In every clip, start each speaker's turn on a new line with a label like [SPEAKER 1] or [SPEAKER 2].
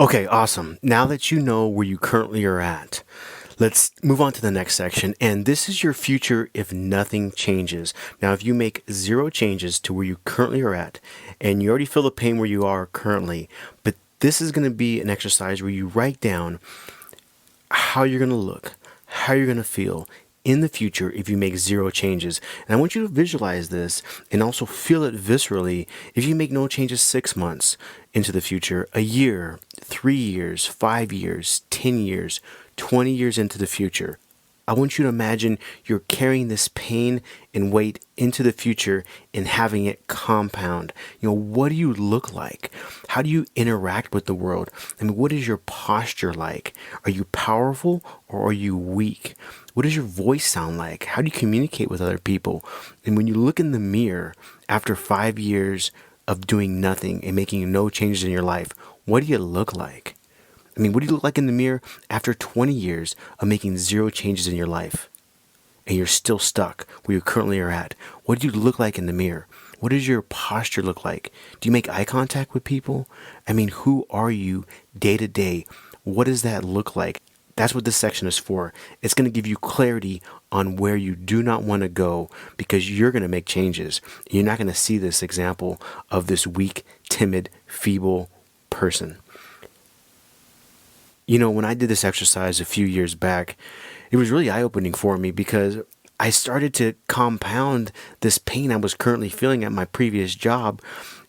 [SPEAKER 1] Okay, awesome. Now that you know where you currently are at, let's move on to the next section. And this is your future if nothing changes. Now, if you make zero changes to where you currently are at, and you already feel the pain where you are currently, but this is going to be an exercise where you write down how you're going to look, how you're going to feel in the future if you make zero changes. And I want you to visualize this and also feel it viscerally if you make no changes 6 months into the future, a year, 3 years, 5 years, 10 years, 20 years into the future. I want you to imagine you're carrying this pain and weight into the future and having it compound. What do you look like? How do you interact with the world? I mean, what is your posture like? Are you powerful or are you weak? What does your voice sound like? How do you communicate with other people? And when you look in the mirror after 5 years of doing nothing and making no changes in your life, what do you look like? I mean, what do you look like in the mirror after 20 years of making zero changes in your life? And you're still stuck where you currently are at. What do you look like in the mirror? What does your posture look like? Do you make eye contact with people? I mean, who are you day to day? What does that look like? That's what this section is for. It's going to give you clarity on where you do not want to go because you're going to make changes. You're not going to see this example of this weak, timid, feeble person. When I did this exercise a few years back, it was really eye-opening for me because I started to compound this pain I was currently feeling at my previous job.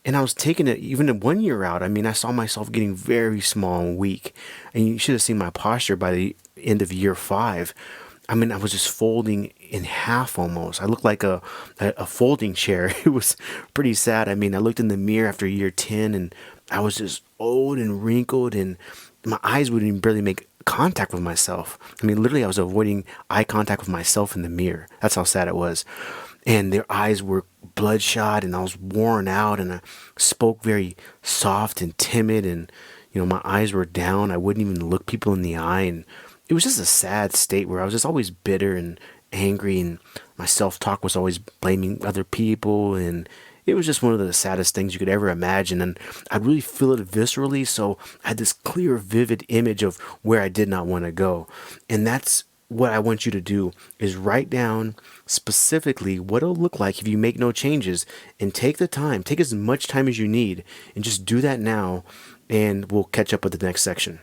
[SPEAKER 1] And I was taking it even 1 year out. I mean, I saw myself getting very small and weak. And you should have seen my posture by the end of year 5. I mean, I was just folding in half almost. I looked like a folding chair. It was pretty sad. I mean, I looked in the mirror after year 10 and I was just old and wrinkled and my eyes wouldn't even barely make contact with myself. I mean, literally, I was avoiding eye contact with myself in the mirror. That's how sad it was. And their eyes were bloodshot and I was worn out and I spoke very soft and timid and, my eyes were down. I wouldn't even look people in the eye. And it was just a sad state where I was just always bitter and angry and my self-talk was always blaming other people and it was just one of the saddest things you could ever imagine. And I'd really feel it viscerally. So I had this clear, vivid image of where I did not want to go. And that's what I want you to do is write down specifically what it'll look like if you make no changes and take the time, take as much time as you need and just do that now. And we'll catch up with the next section.